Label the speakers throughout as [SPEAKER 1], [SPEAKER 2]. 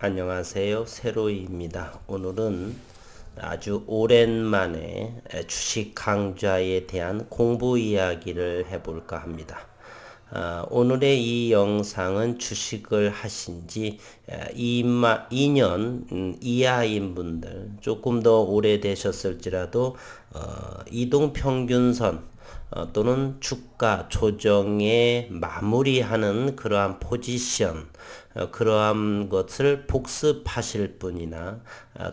[SPEAKER 1] 안녕하세요. 세로이입니다. 오늘은 아주 오랜만에 주식 강좌에 대한 공부 이야기를 해볼까 합니다. 오늘의 이 영상은 주식을 하신 지 2년 이하인 분들, 조금 더 오래되셨을지라도 이동평균선 또는 주가 조정에 마무리하는 그러한 포지션, 그러한 것을 복습하실 분이나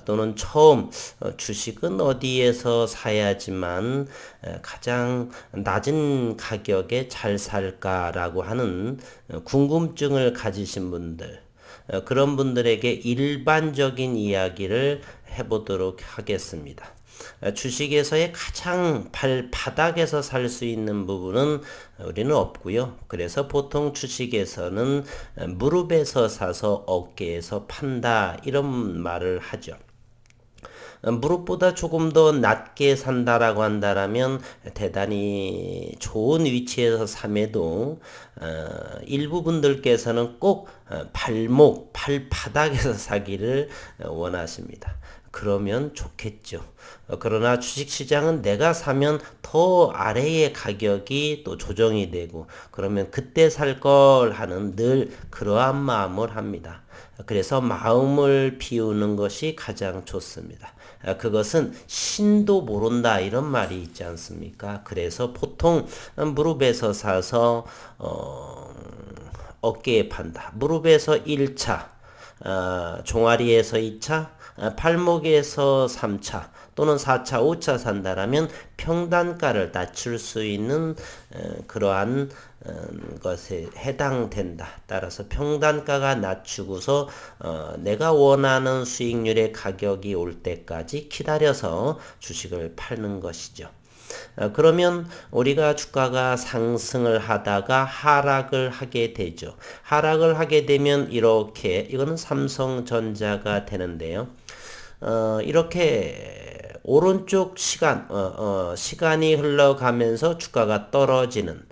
[SPEAKER 1] 또는 처음 주식은 어디에서 사야지만 가장 낮은 가격에 잘 살까라고 하는 궁금증을 가지신 분들, 그런 분들에게 일반적인 이야기를 해보도록 하겠습니다. 주식에서의 가장 발바닥에서 살 수 있는 부분은 우리는 없고요. 그래서 보통 주식에서는 무릎에서 사서 어깨에서 판다 이런 말을 하죠. 무릎보다 조금 더 낮게 산다라고 한다라면 대단히 좋은 위치에서 삼해도 일부 분들께서는 꼭 발바닥에서 사기를 원하십니다. 그러면 좋겠죠. 그러나 주식시장은 내가 사면 더 아래의 가격이 또 조정이 되고 그러면 그때 살 걸 하는 늘 그러한 마음을 합니다. 그래서 마음을 비우는 것이 가장 좋습니다. 그것은 신도 모른다 이런 말이 있지 않습니까? 그래서 보통 무릎에서 사서 어깨에 판다. 무릎에서 1차, 종아리에서 2차, 팔목에서 3차 또는 4차, 5차 산다라면 평단가를 낮출 수 있는 그러한 것에 해당된다. 따라서 평단가가 낮추고서 내가 원하는 수익률의 가격이 올 때까지 기다려서 주식을 팔는 것이죠. 그러면 우리가 주가가 상승을 하다가 하락을 하게 되죠. 하락을 하게 되면 이렇게 이거는 삼성전자가 되는데요. 이렇게 오른쪽 시간이 흘러가면서 주가가 떨어지는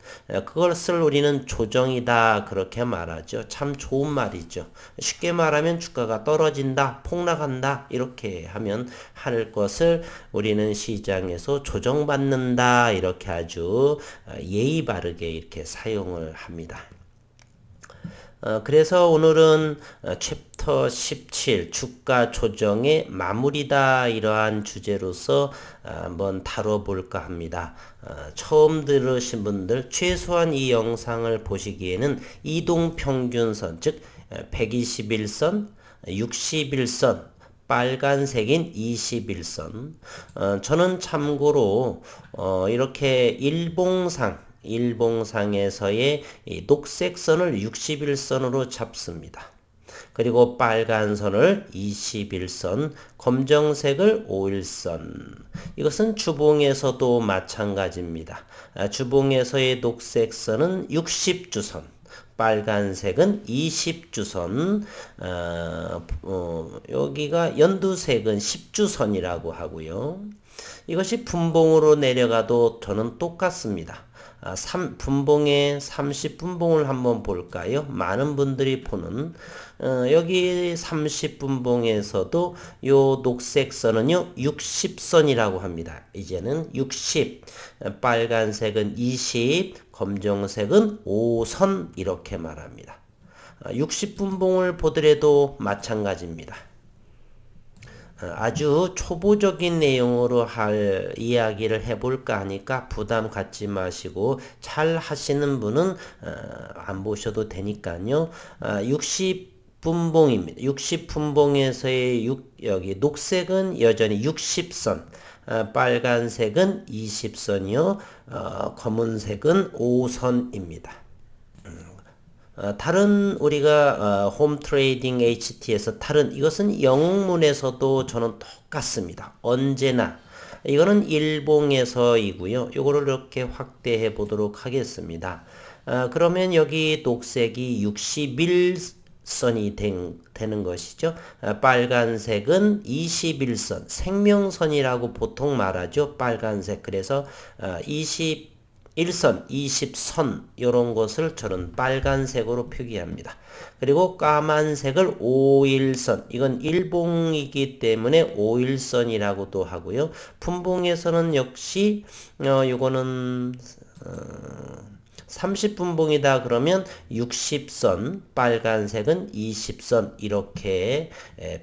[SPEAKER 1] 그것을 우리는 조정이다 그렇게 말하죠. 참 좋은 말이죠. 쉽게 말하면 주가가 떨어진다, 폭락한다 이렇게 하면 할 것을 우리는 시장에서 조정받는다 이렇게 아주 예의 바르게 이렇게 사용을 합니다. 그래서 오늘은 챕터 17 주가 조정의 마무리다 이러한 주제로서 한번 다뤄볼까 합니다. 처음 들으신 분들 최소한 이 영상을 보시기에는 이동평균선 즉 121선, 61선 빨간색인 21선 저는 참고로 이렇게 일봉상에서의 이 녹색 선을 61선으로 잡습니다. 그리고 빨간 선을 21선, 검정색을 51선. 이것은 주봉에서도 마찬가지입니다. 주봉에서의 녹색 선은 60주선. 빨간색은 20주선, 여기가 연두색은 10주선이라고 하고요. 이것이 분봉으로 내려가도 저는 똑같습니다. 분봉의 30분봉을 한번 볼까요? 많은 분들이 보는 여기 30분봉에서도 요 녹색 선은요 60선이라고 합니다. 이제는 60, 빨간색은 20, 검정색은 5선 이렇게 말합니다. 60분봉을 보더라도 마찬가지입니다. 아주 초보적인 내용으로 할 이야기를 해볼까 하니까 부담 갖지 마시고 잘 하시는 분은 안 보셔도 되니까요. 60분봉입니다. 60분봉에서의 여기 녹색은 여전히 60선, 빨간색은 20선이요, 검은색은 5선입니다. 다른 우리가 홈트레이딩 HT에서 다른 이것은 영문에서도 저는 똑같습니다. 언제나 이거는 일봉에서이고요. 이거를 이렇게 확대해 보도록 하겠습니다. 그러면 여기 녹색이 61선이 되는 것이죠. 빨간색은 21선, 생명선이라고 보통 말하죠. 빨간색. 그래서 21 1선, 20선 이런 것을 저는 빨간색으로 표기합니다. 그리고 까만색을 5일선, 이건 일봉이기 때문에 5일선이라고도 하고요. 분봉에서는 역시 요거는 30분봉이다 그러면 60선, 빨간색은 20선 이렇게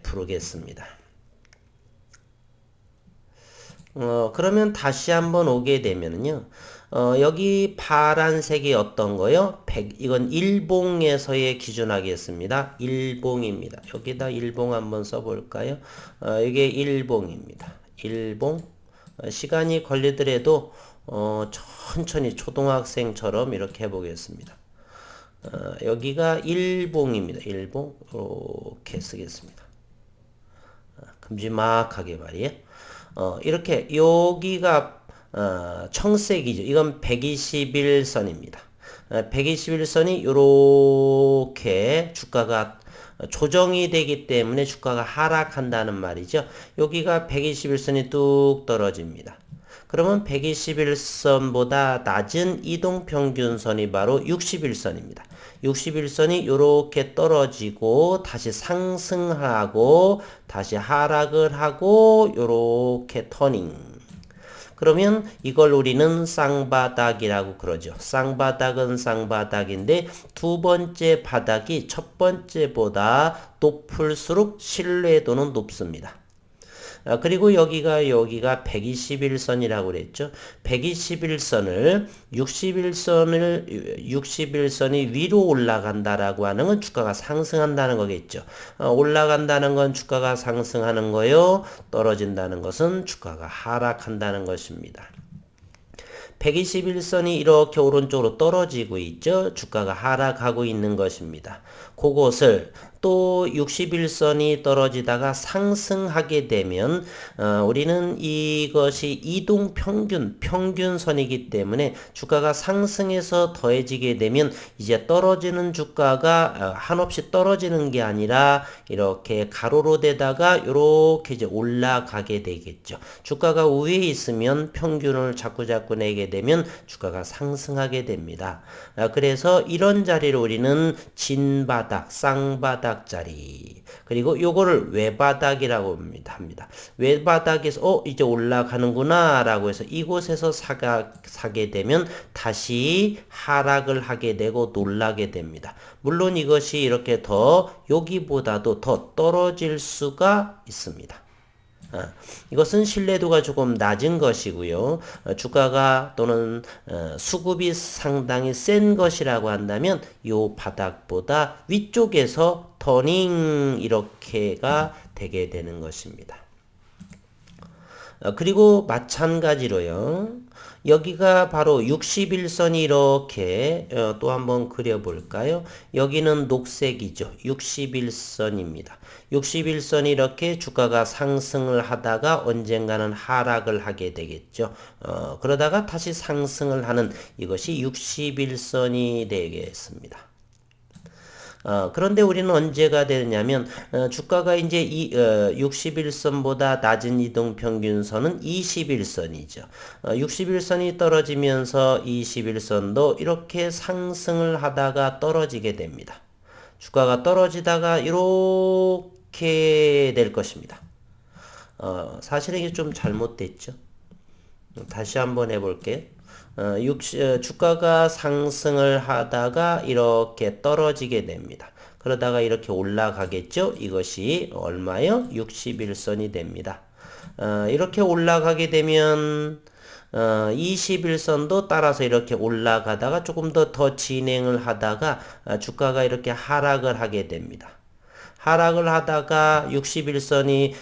[SPEAKER 1] 부르겠습니다. 그러면 다시 한번 오게 되면요. 여기 파란색이 어떤 거요? 이건 일봉에서의 기준하겠습니다. 일봉입니다. 여기다 일봉 한번 써볼까요? 이게 일봉입니다. 일봉. 시간이 걸리더라도 천천히 초등학생처럼 이렇게 해보겠습니다. 여기가 일봉입니다. 일봉. 이렇게 쓰겠습니다. 큼지막하게 말이에요. 이렇게 여기가 청색이죠. 이건 121선입니다. 121선이 이렇게 주가가 조정이 되기 때문에 주가가 하락한다는 말이죠. 여기가 121선이 뚝 떨어집니다. 그러면 121선보다 낮은 이동평균선이 바로 61선입니다. 61선이 이렇게 떨어지고 다시 상승하고 다시 하락을 하고 이렇게 터닝. 그러면 이걸 우리는 쌍바닥이라고 그러죠. 쌍바닥은 쌍바닥인데 두 번째 바닥이 첫 번째보다 높을수록 신뢰도는 높습니다. 그리고 여기가 121선이라고 그랬죠. 61선이 위로 올라간다라고 하는 건 주가가 상승한다는 거겠죠. 올라간다는 건 주가가 상승하는 거요. 떨어진다는 것은 주가가 하락한다는 것입니다. 121선이 이렇게 오른쪽으로 떨어지고 있죠. 주가가 하락하고 있는 것입니다. 그것을 또 61선이 떨어지다가 상승하게 되면 우리는 이것이 평균선이기 때문에 주가가 상승해서 더해지게 되면 이제 떨어지는 주가가 한없이 떨어지는 게 아니라 이렇게 가로로 되다가 이렇게 이제 올라가게 되겠죠. 주가가 위에 있으면 평균을 자꾸 내게 되면 주가가 상승하게 됩니다. 그래서 이런 자리를 우리는 진바닥, 쌍바닥 자리 그리고 요거를 외바닥이라고 합니다. 외바닥에서 이제 올라가는구나 라고 해서 이곳에서 사게 되면 다시 하락을 하게 되고 놀라게 됩니다. 물론 이것이 이렇게 여기보다도 더 떨어질 수가 있습니다. 이것은 신뢰도가 조금 낮은 것이고요. 주가가 또는 수급이 상당히 센 것이라고 한다면 이 바닥보다 위쪽에서 터닝 이렇게가 되게 되는 것입니다. 그리고 마찬가지로요. 여기가 바로 61선이 이렇게 또 한번 그려볼까요? 여기는 녹색이죠. 61선입니다. 61선이 이렇게 주가가 상승을 하다가 언젠가는 하락을 하게 되겠죠. 그러다가 다시 상승을 하는 이것이 61선이 되겠습니다. 그런데 우리는 언제가 되느냐면 주가가 이제 61선보다 낮은 이동평균선은 21선이죠. 61선이 떨어지면서 21선도 이렇게 상승을 하다가 떨어지게 됩니다. 주가가 떨어지다가 이렇게 될 것입니다. 사실은 이게 좀 잘못됐죠. 다시 한번 해볼게요. 주가가 상승을 하다가 이렇게 떨어지게 됩니다. 그러다가 이렇게 올라가겠죠? 이것이 얼마요? 61선이 됩니다. 이렇게 올라가게 되면 21선도 따라서 이렇게 올라가다가 조금 더 진행을 하다가 주가가 이렇게 하락을 하게 됩니다. 하락을 하다가 61선이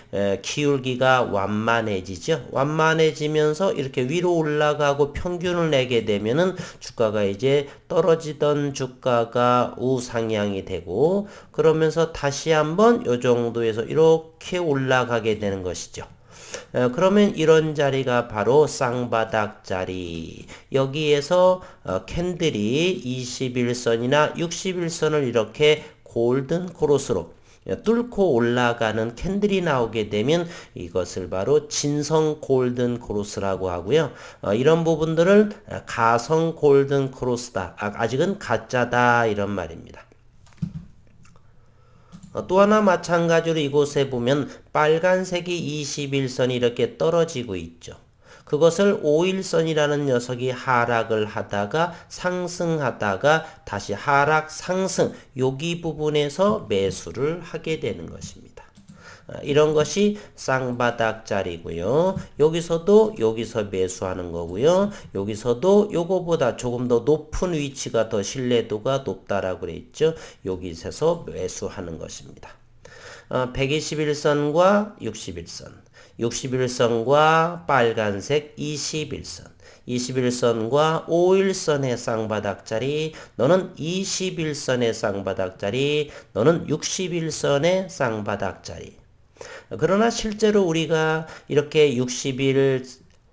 [SPEAKER 1] 기울기가 완만해지죠. 완만해지면서 이렇게 위로 올라가고 평균을 내게 되면은 주가가 이제 떨어지던 주가가 우상향이 되고 그러면서 다시 한번 이 정도에서 이렇게 올라가게 되는 것이죠. 그러면 이런 자리가 바로 쌍바닥 자리. 여기에서 캔들이 21선이나 61선을 이렇게 골든 크로스로 뚫고 올라가는 캔들이 나오게 되면 이것을 바로 진성 골든 크로스라고 하고요. 이런 부분들을 가성 골든 크로스다. 아직은 가짜다 이런 말입니다. 또 하나 마찬가지로 이곳에 보면 빨간색이 21선이 이렇게 떨어지고 있죠. 그것을 5일선이라는 녀석이 하락을 하다가 상승하다가 다시 하락 상승 여기 부분에서 매수를 하게 되는 것입니다. 이런 것이 쌍바닥짜리고요. 여기서 매수하는 거고요. 여기서도 요거보다 조금 더 높은 위치가 더 신뢰도가 높다라고 그랬죠. 여기서 매수하는 것입니다. 121선과 61선, 61선과 빨간색 21선, 21선과 5일선의 쌍바닥짜리, 너는 21선의 쌍바닥짜리, 너는 61선의 쌍바닥짜리. 그러나 실제로 우리가 이렇게 60일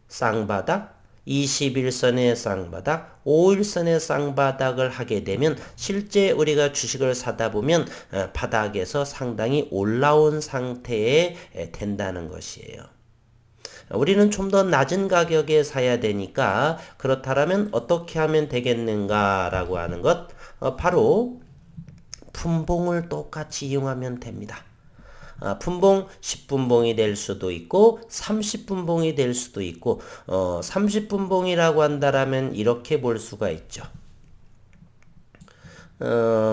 [SPEAKER 1] 쌍바닥, 21선의 쌍바닥, 5일선의 쌍바닥을 하게 되면 실제 우리가 주식을 사다 보면 바닥에서 상당히 올라온 상태에 된다는 것이에요. 우리는 좀 더 낮은 가격에 사야 되니까 그렇다면 어떻게 하면 되겠는가라고 하는 것 바로 분봉을 똑같이 이용하면 됩니다. 분봉 10분봉이 될 수도 있고 30분봉이 될 수도 있고 30분봉이라고 한다라면 이렇게 볼 수가 있죠.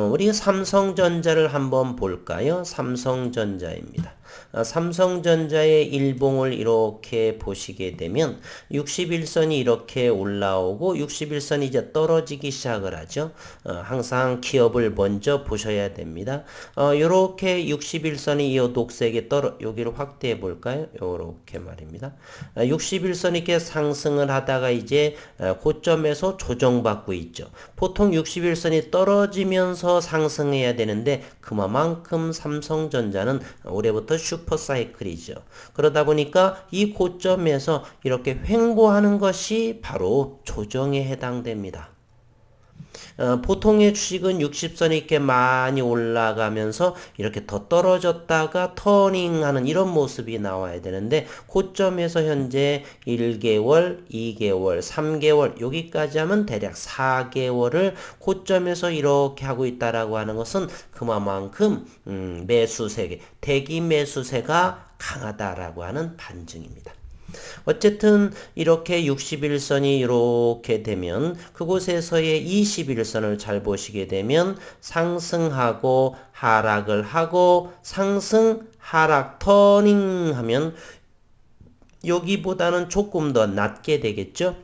[SPEAKER 1] 우리 삼성전자를 한번 볼까요? 삼성전자입니다. 삼성전자의 일봉을 이렇게 보시게 되면 61선이 이렇게 올라오고 61선이 이제 떨어지기 시작을 하죠. 항상 기업을 먼저 보셔야 됩니다. 이렇게 61선이 이 녹색에 여기를 확대해 볼까요? 이렇게 말입니다. 61선이 이렇게 상승을 하다가 이제 고점에서 조정받고 있죠. 보통 61선이 떨어지면서 상승해야 되는데 그만큼 삼성전자는 올해부터 슈퍼사이클이죠. 그러다 보니까 이 고점에서 이렇게 횡보하는 것이 바로 조정에 해당됩니다. 보통의 주식은 60선이 이렇게 많이 올라가면서 이렇게 더 떨어졌다가 터닝하는 이런 모습이 나와야 되는데 고점에서 현재 1개월, 2개월, 3개월 여기까지 하면 대략 4개월을 고점에서 이렇게 하고 있다라고 하는 것은 그만큼 매수세, 대기 매수세가 강하다라고 하는 반증입니다. 어쨌든 이렇게 61선이 이렇게 되면 그곳에서의 21선을 잘 보시게 되면 상승하고 하락을 하고 상승 하락 터닝하면 여기보다는 조금 더 낮게 되겠죠.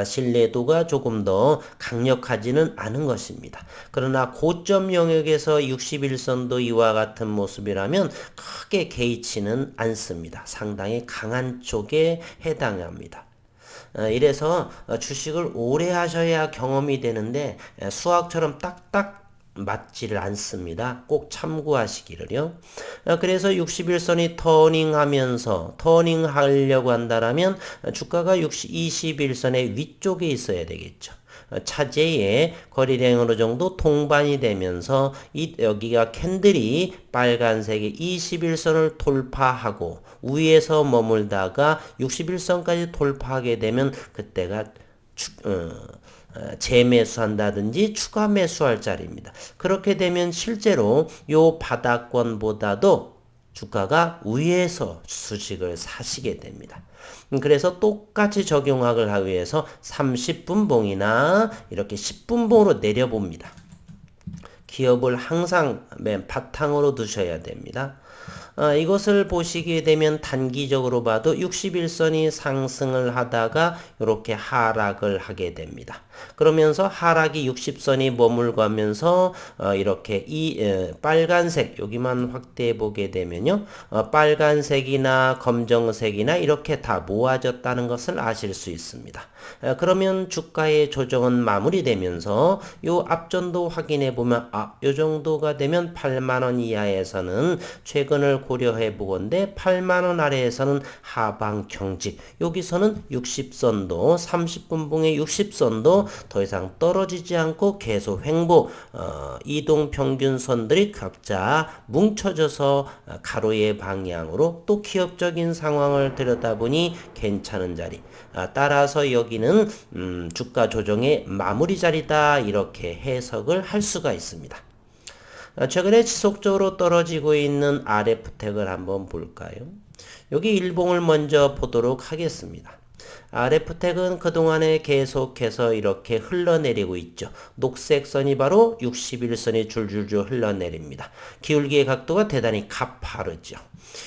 [SPEAKER 1] 신뢰도가 조금 더 강력하지는 않은 것입니다. 그러나 고점 영역에서 61선도 이와 같은 모습이라면 크게 개의치는 않습니다. 상당히 강한 쪽에 해당합니다. 이래서 주식을 오래 하셔야 경험이 되는데 수학처럼 딱딱 맞지를 않습니다. 꼭 참고하시기를요. 그래서 61선이 터닝하려고 한다면 주가가 21선의 위쪽에 있어야 되겠죠. 차제의 거래량 어느 정도 동반이 되면서 여기가 캔들이 빨간색의 21선을 돌파하고 위에서 머물다가 61선까지 돌파하게 되면 그때가 재매수한다든지 추가 매수할 자리입니다. 그렇게 되면 실제로 요 바닥권보다도 주가가 위에서 주식을 사시게 됩니다. 그래서 똑같이 적용학을 하기 위해서 30분봉이나 이렇게 10분봉으로 내려봅니다. 기업을 항상 맨 바탕으로 두셔야 됩니다. 이것을 보시게 되면 단기적으로 봐도 61선이 상승을 하다가 이렇게 하락을 하게 됩니다. 그러면서 하락이 60선이 머물가면서 이렇게 빨간색 여기만 확대해 보게 되면요. 빨간색이나 검정색이나 이렇게 다 모아졌다는 것을 아실 수 있습니다. 그러면 주가의 조정은 마무리되면서 요 앞전도 확인해 보면 요 정도가 되면 8만원 이하에서는 최근을 상황을 고려해 보건대 8만 원 아래에서는 하방 경직. 여기서는 60선도 30분봉의 60선도 더 이상 떨어지지 않고 계속 횡보 이동 평균선들이 각자 뭉쳐져서 가로의 방향으로 또 기업적인 상황을 들여다보니 괜찮은 자리. 따라서 여기는 주가 조정의 마무리 자리다 이렇게 해석을 할 수가 있습니다. 최근에 지속적으로 떨어지고 있는 RF택을 한번 볼까요? 여기 일봉을 먼저 보도록 하겠습니다. RF택은 그동안에 계속해서 이렇게 흘러내리고 있죠. 녹색 선이 바로 61선이 줄줄줄 흘러내립니다. 기울기의 각도가 대단히 가파르죠.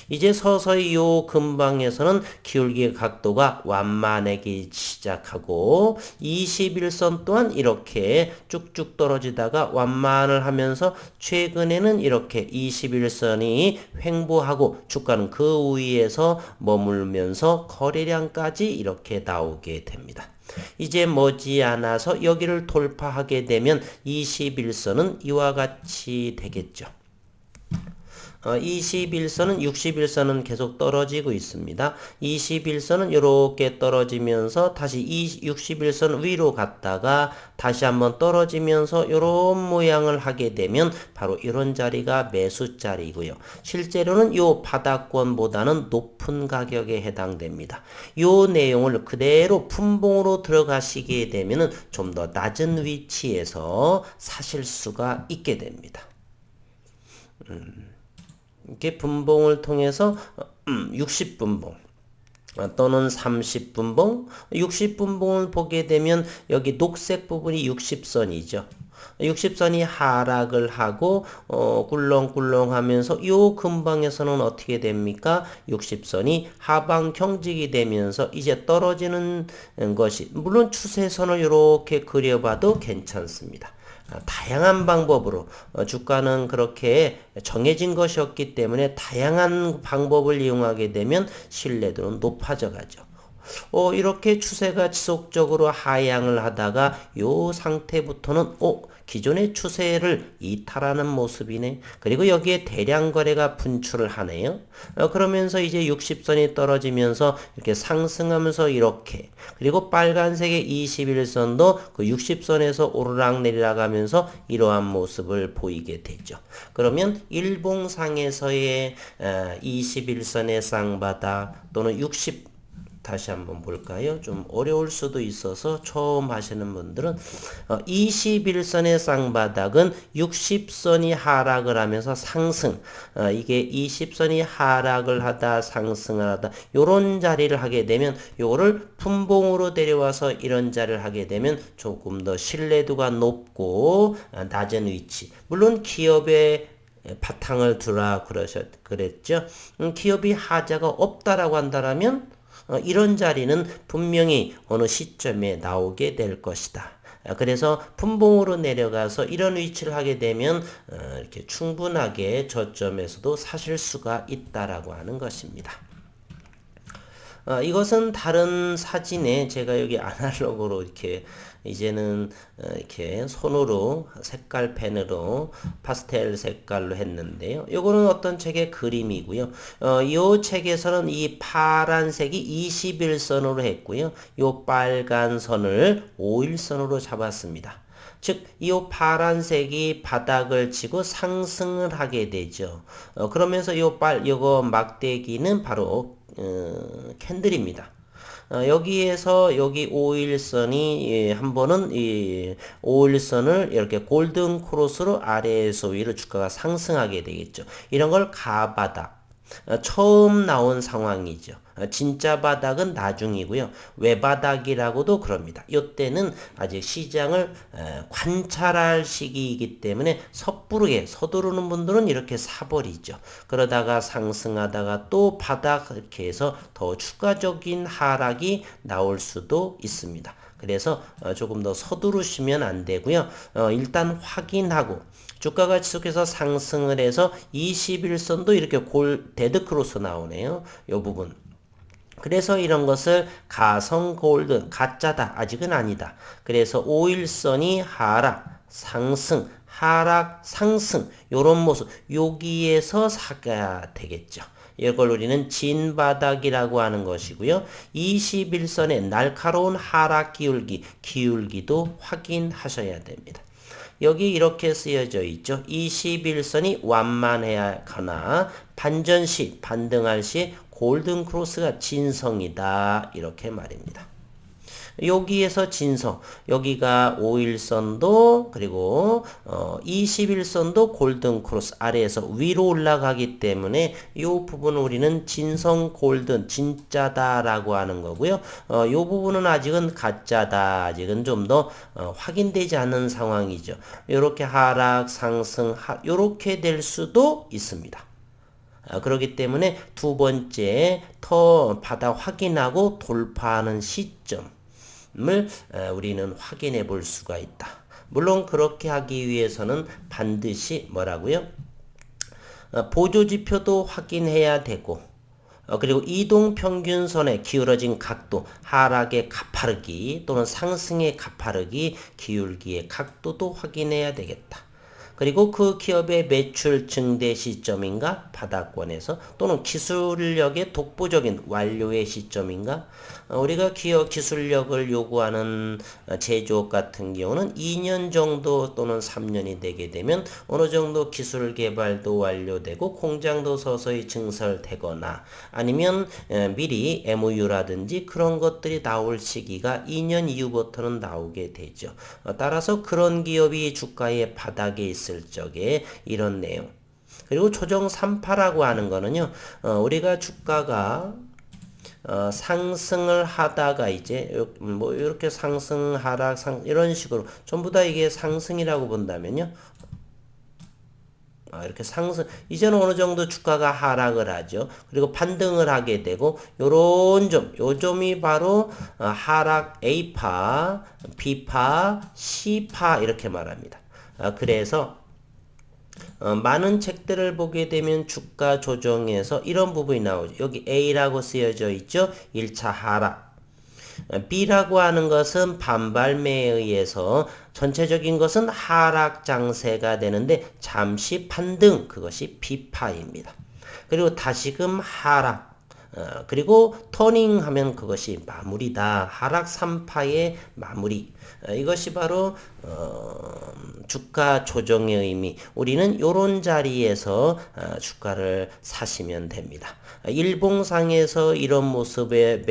[SPEAKER 1] 이제 서서히 요 근방에서는 기울기의 각도가 완만하기 시작하고 21선 또한 이렇게 쭉쭉 떨어지다가 완만을 하면서 최근에는 이렇게 21선이 횡보하고 주가는 그 위에서 머물면서 거래량까지 이렇게 나오게 됩니다. 이제 머지않아서 여기를 돌파하게 되면 21선은 이와 같이 되겠죠. 21선은 61선은 계속 떨어지고 있습니다. 21선은 이렇게 떨어지면서 다시 61선 위로 갔다가 다시 한번 떨어지면서 이런 모양을 하게 되면 바로 이런 자리가 매수 자리고요. 실제로는 이 바닥권보다는 높은 가격에 해당됩니다. 이 내용을 그대로 분봉으로 들어가시게 되면 좀 더 낮은 위치에서 사실 수가 있게 됩니다. 이렇게 분봉을 통해서 60분봉 또는 30분봉, 60분봉을 보게 되면 여기 녹색 부분이 60선이죠. 60선이 하락을 하고 꿀렁꿀렁 하면서 요 근방에서는 어떻게 됩니까? 60선이 하방 경직이 되면서 이제 떨어지는 것이 물론 추세선을 이렇게 그려봐도 괜찮습니다. 다양한 방법으로 주가는 그렇게 정해진 것이 없기 때문에 다양한 방법을 이용하게 되면 신뢰도는 높아져 가죠. 이렇게 추세가 지속적으로 하향을 하다가 요 상태부터는 기존의 추세를 이탈하는 모습이네. 그리고 여기에 대량 거래가 분출을 하네요. 그러면서 이제 60선이 떨어지면서 이렇게 상승하면서 이렇게 그리고 빨간색의 21선도 그 60선에서 오르락 내리락 하면서 이러한 모습을 보이게 되죠. 그러면 일봉상에서의 21선의 쌍바닥 또는 60 다시 한번 볼까요? 좀 어려울 수도 있어서 처음 하시는 분들은 21선의 쌍바닥은 60선이 하락을 하면서 상승 이게 20선이 하락을 하다 상승을 하다 요런 자리를 하게 되면 요거를 분봉으로 데려와서 이런 자리를 하게 되면 조금 더 신뢰도가 높고 낮은 위치 물론 기업의 바탕을 두라 그랬죠. 기업이 하자가 없다라고 한다면 이런 자리는 분명히 어느 시점에 나오게 될 것이다. 그래서 분봉으로 내려가서 이런 위치를 하게 되면 이렇게 충분하게 저점에서도 사실 수가 있다라고 하는 것입니다. 이것은 다른 사진에 제가 여기 아날로그로 이렇게 이제는 이렇게 손으로 색깔 펜으로 파스텔 색깔로 했는데요. 요거는 어떤 책의 그림이고요. 요 책에서는 이 파란색이 21선으로 했고요. 요 빨간 선을 5일선으로 잡았습니다. 즉, 이 파란색이 바닥을 치고 상승을 하게 되죠. 그러면서 요거 막대기는 바로 캔들입니다. 여기에서 여기 5일선이 한 번은 이 5일선을 이렇게 골든 크로스로 아래에서 위로 주가가 상승하게 되겠죠. 이런 걸 가바닥 처음 나온 상황이죠. 진짜 바닥은 나중이고요. 외바닥이라고도 그럽니다. 이때는 아직 시장을 관찰할 시기이기 때문에 섣부르게 서두르는 분들은 이렇게 사버리죠. 그러다가 상승하다가 또 바닥 이렇게 해서 더 추가적인 하락이 나올 수도 있습니다. 그래서 조금 더 서두르시면 안 되고요. 일단 확인하고 주가가 지속해서 상승을 해서 21선도 이렇게 데드 크로스 나오네요. 이 부분. 그래서 이런 것을 가성 골드, 가짜다, 아직은 아니다. 그래서 5일선이 하락, 상승, 하락, 상승 요런 모습 여기에서 사가야 되겠죠. 이걸 우리는 진바닥이라고 하는 것이고요. 21선의 날카로운 하락 기울기도 확인하셔야 됩니다. 여기 이렇게 쓰여져 있죠. 21선이 완만해야 하거나 반등할 시 골든 크로스가 진성이다. 이렇게 말입니다. 여기에서 진성, 여기가 5일선도 그리고 21선도 골든 크로스 아래에서 위로 올라가기 때문에 이 부분은 우리는 진성 골든 진짜다라고 하는 거고요. 이 부분은 아직은 가짜다. 아직은 좀 더 확인되지 않은 상황이죠. 이렇게 하락, 상승, 이렇게 될 수도 있습니다. 그렇기 때문에 두 번째 더 받아 확인하고 돌파하는 시점 을 우리는 확인해 볼 수가 있다. 물론 그렇게 하기 위해서는 반드시 뭐라고요? 보조지표도 확인해야 되고 그리고 이동평균선의 기울어진 각도, 하락의 가파르기 또는 상승의 가파르기, 기울기의 각도도 확인해야 되겠다. 그리고 그 기업의 매출 증대 시점인가 바닥권에서 또는 기술력의 독보적인 완료의 시점인가 우리가 기업 기술력을 요구하는 제조업 같은 경우는 2년 정도 또는 3년이 되게 되면 어느 정도 기술 개발도 완료되고 공장도 서서히 증설되거나 아니면 미리 MOU라든지 그런 것들이 나올 시기가 2년 이후부터는 나오게 되죠. 따라서 그런 기업이 주가의 바닥에 있을 적에 이런 내용. 그리고 조정 3파라고 하는 거는요. 우리가 주가가 상승을 하다가 이제 뭐 이렇게 상승 하락 이런 식으로 전부 다 이게 상승이라고 본다면요. 이렇게 상승 이제는 어느 정도 주가가 하락을 하죠. 그리고 반등을 하게 되고 요런 요 점이 바로 하락 A파, B파, C파 이렇게 말합니다. 그래서 많은 책들을 보게 되면 주가 조정에서 이런 부분이 나오죠. 여기 A라고 쓰여져 있죠. 1차 하락. B라고 하는 것은 반발매에 의해서 전체적인 것은 하락 장세가 되는데 잠시 반등 그것이 B파입니다. 그리고 다시금 하락 그리고 터닝하면 그것이 마무리다. 하락 3파의 마무리. 이것이 바로 주가 조정의 의미. 우리는 요런 자리에서 주가를 사시면 됩니다. 일봉상에서 이런 모습의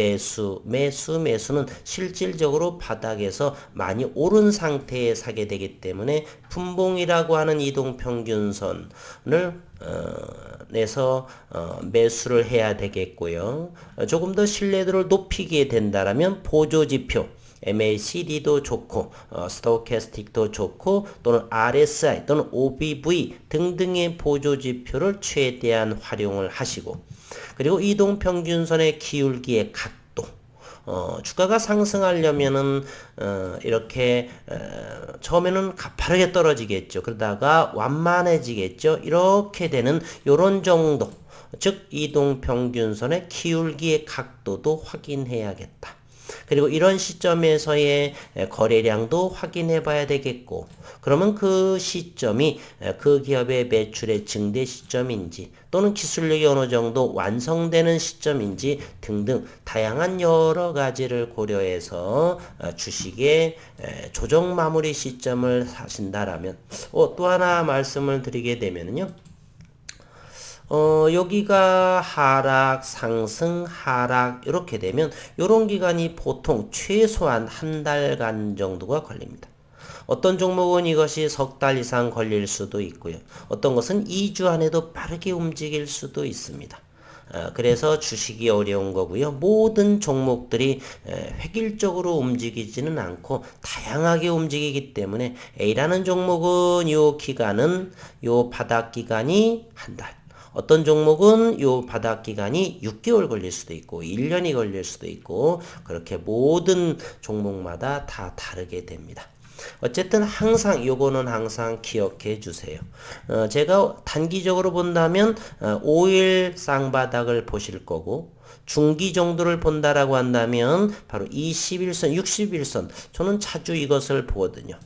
[SPEAKER 1] 매수는 실질적으로 바닥에서 많이 오른 상태에 사게 되기 때문에 분봉이라고 하는 이동평균선을 내서 매수를 해야 되겠고요. 조금 더 신뢰도를 높이게 된다라면 보조지표 MACD도 좋고 스토캐스틱도 좋고 또는 RSI 또는 OBV 등등의 보조지표를 최대한 활용을 하시고 그리고 이동평균선의 기울기의 각도 주가가 상승하려면은 이렇게 처음에는 가파르게 떨어지겠죠. 그러다가 완만해지겠죠. 이렇게 되는 요런 정도 즉 이동평균선의 기울기의 각도도 확인해야겠다. 그리고 이런 시점에서의 거래량도 확인해 봐야 되겠고 그러면 그 시점이 그 기업의 매출의 증대 시점인지 또는 기술력이 어느 정도 완성되는 시점인지 등등 다양한 여러 가지를 고려해서 주식의 조정 마무리 시점을 하신다라면 또 하나 말씀을 드리게 되면요. 여기가 하락, 상승, 하락 이렇게 되면 이런 기간이 보통 최소한 한 달간 정도가 걸립니다. 어떤 종목은 이것이 석 달 이상 걸릴 수도 있고요. 어떤 것은 2주 안에도 빠르게 움직일 수도 있습니다. 그래서 주식이 어려운 거고요. 모든 종목들이 획일적으로 움직이지는 않고 다양하게 움직이기 때문에 A라는 종목은 요 기간은 요 바닥 기간이 한 달. 어떤 종목은 요 바닥 기간이 6개월 걸릴 수도 있고 1년이 걸릴 수도 있고 그렇게 모든 종목마다 다 다르게 됩니다. 어쨌든 항상 요거는 항상 기억해 주세요. 제가 단기적으로 본다면 5일 쌍바닥을 보실 거고 중기 정도를 본다라고 한다면 바로 21선, 61선. 저는 자주 이것을 보거든요.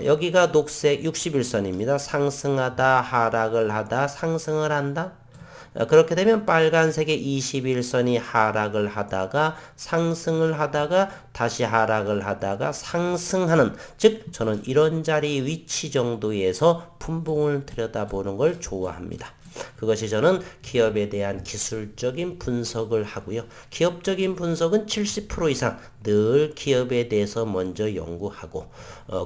[SPEAKER 1] 여기가 녹색 61선입니다. 상승하다, 하락을 하다, 상승을 한다. 그렇게 되면 빨간색의 21선이 하락을 하다가 상승을 하다가 다시 하락을 하다가 상승하는, 즉 저는 이런 자리 위치 정도에서 분봉을 들여다보는 걸 좋아합니다. 그것이 저는 기업에 대한 기술적인 분석을 하고요. 기업적인 분석은 70% 이상 늘 기업에 대해서 먼저 연구하고,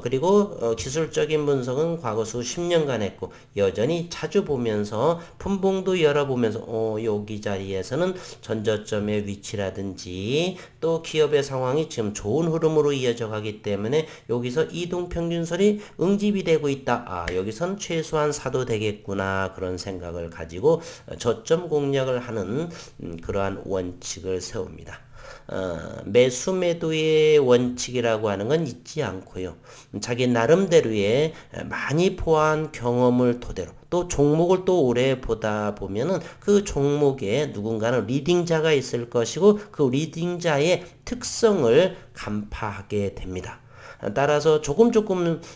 [SPEAKER 1] 그리고 기술적인 분석은 과거 수 10년간 했고 여전히 자주 보면서 분봉도 열어보면서 여기 자리에서는 전저점의 위치라든지 또 기업의 상황이 지금 좋은 흐름으로 이어져 가기 때문에 여기서 이동평균선이 응집이 되고 있다. 여기선 최소한 사도 되겠구나, 그런 생각을 가지고 저점 공략을 하는 그러한 원칙을 세웁니다. 매수 매도의 원칙이라고 하는 건 잊지 않고요. 자기 나름대로의 많이 보한 경험을 토대로 또 종목을 또 오래 보다 보면은 그 종목에 누군가는 리딩자가 있을 것이고 그 리딩자의 특성을 간파하게 됩니다. 따라서 조금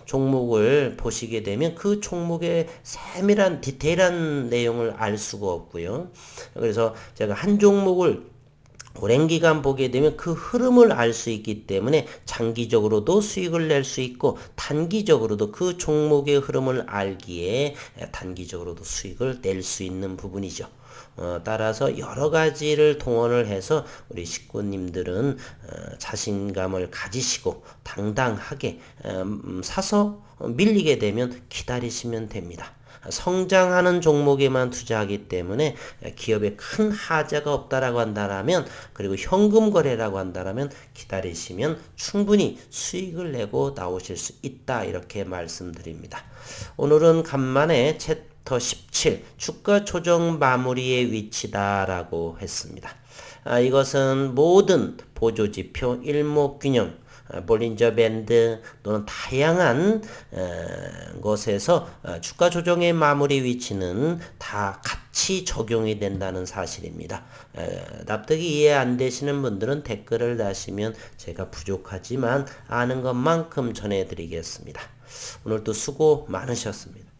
[SPEAKER 1] 종목을 보시게 되면 그 종목의 세밀한 디테일한 내용을 알 수가 없고요. 그래서 제가 한 종목을 오랜 기간 보게 되면 그 흐름을 알 수 있기 때문에 장기적으로도 수익을 낼 수 있고 단기적으로도 그 종목의 흐름을 알기에 단기적으로도 수익을 낼 수 있는 부분이죠. 따라서 여러 가지를 동원을 해서 우리 식구님들은 자신감을 가지시고 당당하게 사서 밀리게 되면 기다리시면 됩니다. 성장하는 종목에만 투자하기 때문에 기업에 큰 하자가 없다라고 한다면, 그리고 현금 거래라고 한다면 기다리시면 충분히 수익을 내고 나오실 수 있다, 이렇게 말씀드립니다. 오늘은 간만에 챕터 17 주가 조정 마무리의 위치다라고 했습니다. 이것은 모든 보조지표, 일목균형, 볼린저 밴드 또는 다양한 것에서 주가 조정의 마무리 위치는 다 같이 적용이 된다는 사실입니다. 납득이 이해 안 되시는 분들은 댓글을 다시면 제가 부족하지만 아는 것만큼 전해드리겠습니다. 오늘도 수고 많으셨습니다.